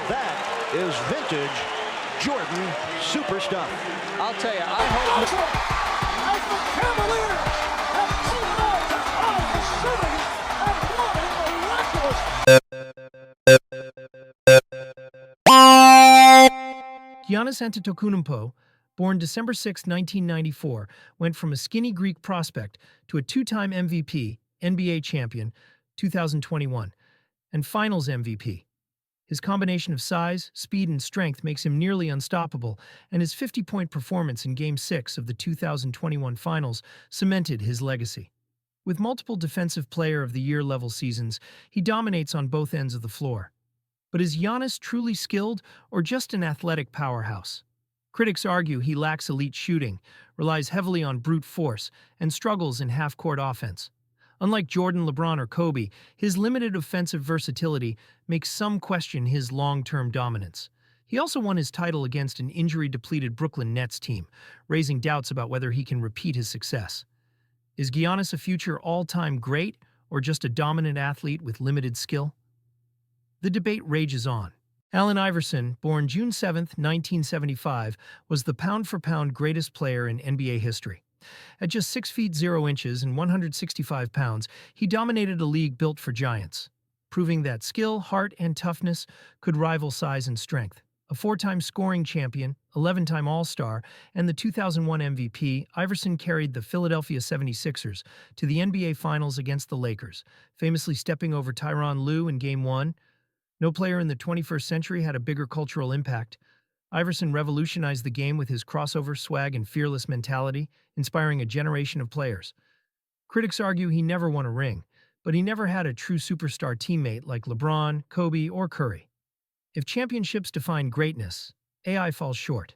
That is vintage Jordan super stuff. I'll tell you, I hope... As the Cavaliers have pulled off out of the city and won a miraculous... Giannis Antetokounmpo, born December 6, 1994, went from a skinny Greek prospect to a two-time MVP, NBA champion, 2021, and Finals MVP. His combination of size, speed, and strength makes him nearly unstoppable, and his 50-point performance in Game 6 of the 2021 Finals cemented his legacy. With multiple Defensive Player of the Year level seasons, he dominates on both ends of the floor. But is Giannis truly skilled or just an athletic powerhouse? Critics argue he lacks elite shooting, relies heavily on brute force, and struggles in half-court offense. Unlike Jordan, LeBron, or Kobe, his limited offensive versatility makes some question his long-term dominance. He also won his title against an injury-depleted Brooklyn Nets team, raising doubts about whether he can repeat his success. Is Giannis a future all-time great, or just a dominant athlete with limited skill? The debate rages on. Allen Iverson, born June 7, 1975, was the pound-for-pound greatest player in NBA history. At just 6 feet 0 inches and 165 pounds, he dominated a league built for giants, proving that skill, heart, and toughness could rival size and strength. A 4-time scoring champion, 11-time All-Star, and the 2001 MVP, Iverson carried the Philadelphia 76ers to the NBA Finals against the Lakers, famously stepping over Tyronn Lue in Game 1. No player in the 21st century had a bigger cultural impact. Iverson revolutionized the game with his crossover swag and fearless mentality, inspiring a generation of players. Critics argue he never won a ring, but he never had a true superstar teammate like LeBron, Kobe, or Curry. If championships define greatness, AI falls short.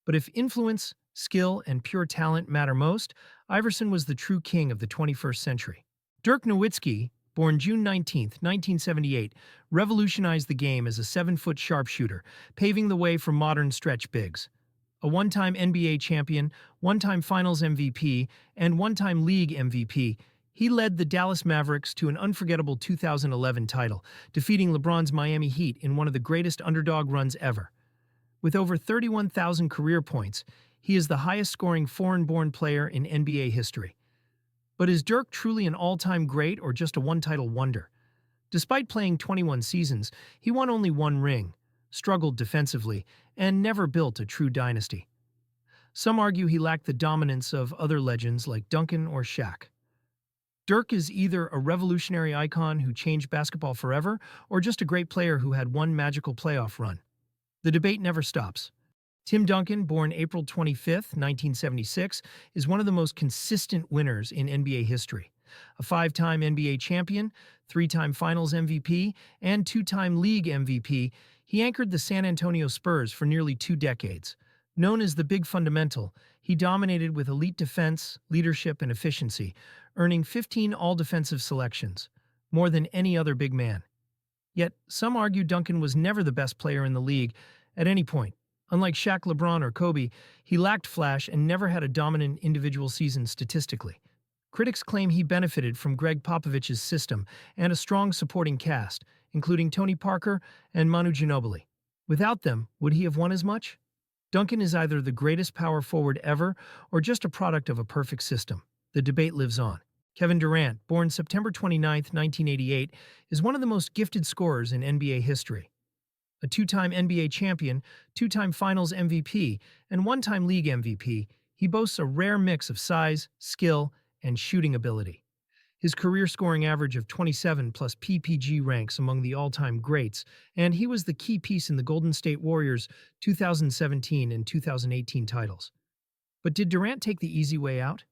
But if influence, skill, and pure talent matter most, Iverson was the true king of the 21st century. Dirk Nowitzki, born June 19, 1978, revolutionized the game as a 7-foot sharpshooter, paving the way for modern stretch bigs. A one-time NBA champion, one-time Finals MVP, and one-time League MVP, he led the Dallas Mavericks to an unforgettable 2011 title, defeating LeBron's Miami Heat in one of the greatest underdog runs ever. With over 31,000 career points, he is the highest-scoring foreign-born player in NBA history. But is Dirk truly an all-time great or just a one-title wonder? Despite playing 21 seasons, he won only one ring, struggled defensively, and never built a true dynasty. Some argue he lacked the dominance of other legends like Duncan or Shaq. Dirk is either a revolutionary icon who changed basketball forever or just a great player who had one magical playoff run. The debate never stops. Tim Duncan, born April 25, 1976, is one of the most consistent winners in NBA history. A 5-time NBA champion, 3-time Finals MVP, and 2-time League MVP, he anchored the San Antonio Spurs for nearly 2 decades. Known as the Big Fundamental, he dominated with elite defense, leadership, and efficiency, earning 15 all-defensive selections, more than any other big man. Yet, some argue Duncan was never the best player in the league at any point. Unlike Shaq, LeBron, or Kobe, he lacked flash and never had a dominant individual season statistically. Critics claim he benefited from Greg Popovich's system and a strong supporting cast, including Tony Parker and Manu Ginobili. Without them, would he have won as much? Duncan is either the greatest power forward ever or just a product of a perfect system. The debate lives on. Kevin Durant, born September 29, 1988, is one of the most gifted scorers in NBA history. A 2-time NBA champion, 2-time Finals MVP, and 1-time League MVP, he boasts a rare mix of size, skill, and shooting ability. His career scoring average of 27 plus PPG ranks among the all-time greats, and he was the key piece in the Golden State Warriors' 2017 and 2018 titles. But did Durant take the easy way out?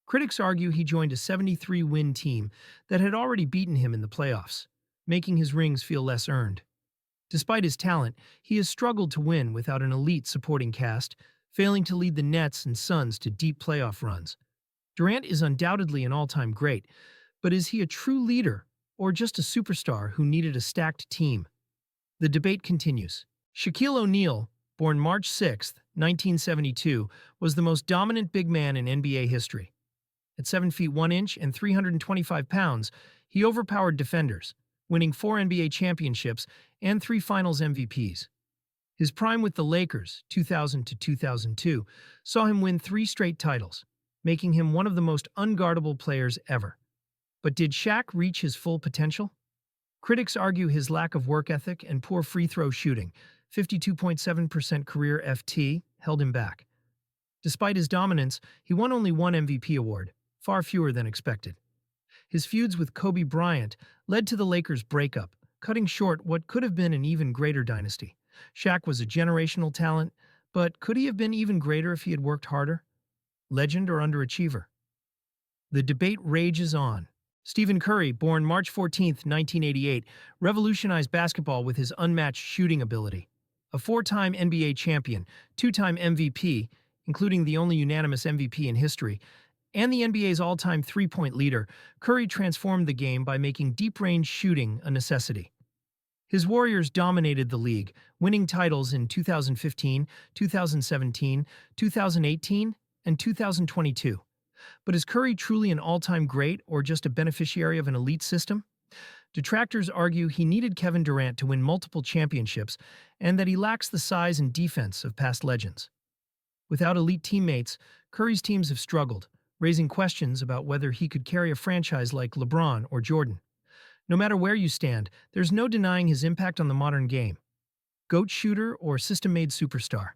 Critics argue he joined a 73-win team that had already beaten him in the playoffs, making his rings feel less earned. Despite his talent, he has struggled to win without an elite supporting cast, failing to lead the Nets and Suns to deep playoff runs. Durant is undoubtedly an all-time great, but is he a true leader or just a superstar who needed a stacked team? The debate continues. Shaquille O'Neal, born March 6, 1972, was the most dominant big man in NBA history. At 7 feet 1 inch and 325 pounds, he overpowered defenders, winning 4 NBA championships and 3 Finals MVPs. His prime with the Lakers, 2000 to 2002, saw him win 3 straight titles, making him one of the most unguardable players ever. But did Shaq reach his full potential? Critics argue his lack of work ethic and poor free throw shooting, 52.7% career FT, held him back. Despite his dominance, he won only 1 MVP award, far fewer than expected. His feuds with Kobe Bryant led to the Lakers' breakup, cutting short what could have been an even greater dynasty. Shaq was a generational talent, but could he have been even greater if he had worked harder? Legend or underachiever? The debate rages on. Stephen Curry, born March 14, 1988, revolutionized basketball with his unmatched shooting ability. A 4-time NBA champion, 2-time MVP, including the only unanimous MVP in history, and the NBA's all-time three-point leader, Curry transformed the game by making deep-range shooting a necessity. His Warriors dominated the league, winning titles in 2015, 2017, 2018, and 2022. But is Curry truly an all-time great or just a beneficiary of an elite system? Detractors argue he needed Kevin Durant to win multiple championships and that he lacks the size and defense of past legends. Without elite teammates, Curry's teams have struggled, raising questions about whether he could carry a franchise like LeBron or Jordan. No matter where you stand, there's no denying his impact on the modern game. GOAT shooter or system-made superstar?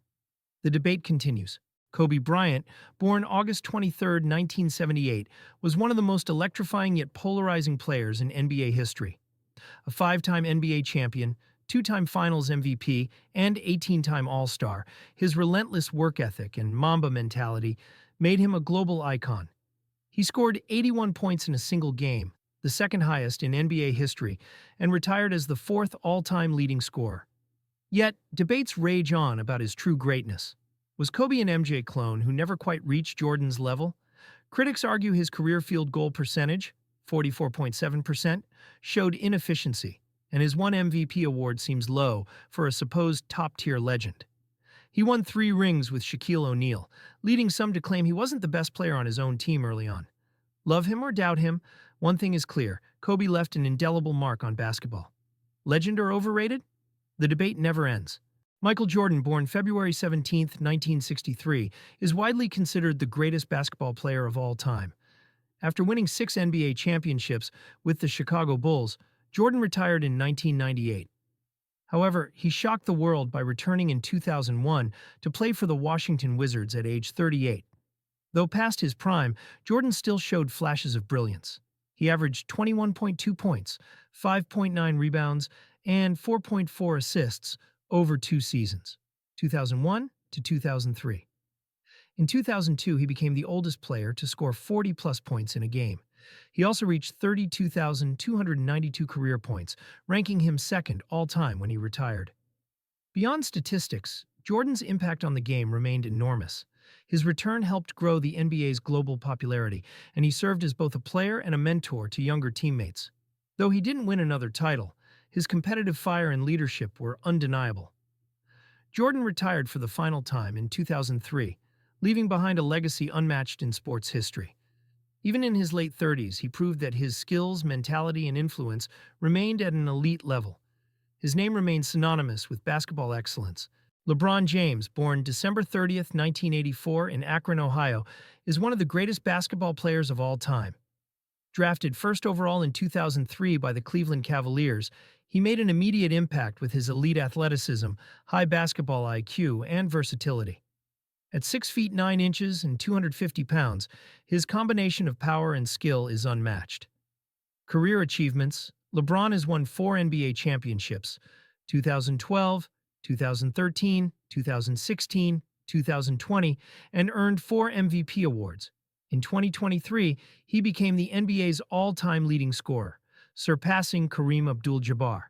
The debate continues. Kobe Bryant, born August 23, 1978, was one of the most electrifying yet polarizing players in NBA history. A 5-time NBA champion, 2-time Finals MVP, and 18-time All-Star, his relentless work ethic and Mamba mentality made him a global icon. He scored 81 points in a single game, the second highest in NBA history, and retired as the 4th all-time leading scorer. Yet, debates rage on about his true greatness. Was Kobe an MJ clone who never quite reached Jordan's level? Critics argue his career field goal percentage, 44.7%, showed inefficiency, and his 1 MVP award seems low for a supposed top-tier legend. He won 3 rings with Shaquille O'Neal, leading some to claim he wasn't the best player on his own team early on. Love him or doubt him, one thing is clear: Kobe left an indelible mark on basketball. Legend or overrated? The debate never ends. Michael Jordan, born February 17, 1963, is widely considered the greatest basketball player of all time. After winning 6 NBA championships with the Chicago Bulls, Jordan retired in 1998. However, he shocked the world by returning in 2001 to play for the Washington Wizards at age 38. Though past his prime, Jordan still showed flashes of brilliance. He averaged 21.2 points, 5.9 rebounds, and 4.4 assists over 2 seasons, 2001 to 2003. In 2002, he became the oldest player to score 40-plus points in a game. He also reached 32,292 career points, ranking him 2nd all-time when he retired. Beyond statistics, Jordan's impact on the game remained enormous. His return helped grow the NBA's global popularity, and he served as both a player and a mentor to younger teammates. Though he didn't win another title, his competitive fire and leadership were undeniable. Jordan retired for the final time in 2003, leaving behind a legacy unmatched in sports history. Even in his late 30s, he proved that his skills, mentality, and influence remained at an elite level. His name remains synonymous with basketball excellence. LeBron James, born December 30, 1984 in Akron, Ohio, is one of the greatest basketball players of all time. Drafted first overall in 2003 by the Cleveland Cavaliers, he made an immediate impact with his elite athleticism, high basketball IQ, and versatility. At 6 feet 9 inches and 250 pounds, his combination of power and skill is unmatched. Career achievements: LeBron has won 4 NBA championships, 2012, 2013, 2016, 2020, and earned 4 MVP awards. In 2023, he became the NBA's all-time leading scorer, surpassing Kareem Abdul-Jabbar.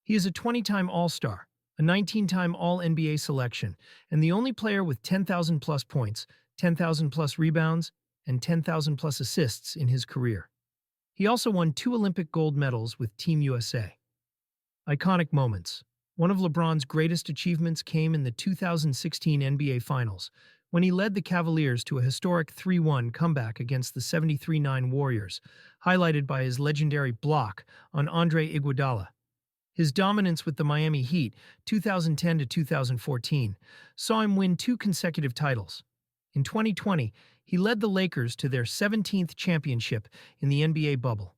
He is a 20-time All-Star, a 19-time All-NBA selection, and the only player with 10,000-plus points, 10,000-plus rebounds, and 10,000-plus assists in his career. He also won 2 Olympic gold medals with Team USA. Iconic moments. One of LeBron's greatest achievements came in the 2016 NBA Finals, when he led the Cavaliers to a historic 3-1 comeback against the 73-9 Warriors, highlighted by his legendary block on Andre Iguodala. His dominance with the Miami Heat, 2010 to 2014, saw him win 2 consecutive titles. In 2020, he led the Lakers to their 17th championship in the NBA bubble.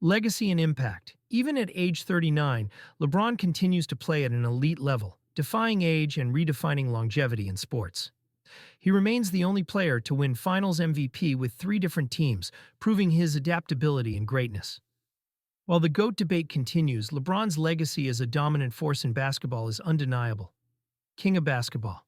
Legacy and impact. Even at age 39, LeBron continues to play at an elite level, defying age and redefining longevity in sports. He remains the only player to win Finals MVP with 3 different teams, proving his adaptability and greatness. While the GOAT debate continues, LeBron's legacy as a dominant force in basketball is undeniable. King of basketball.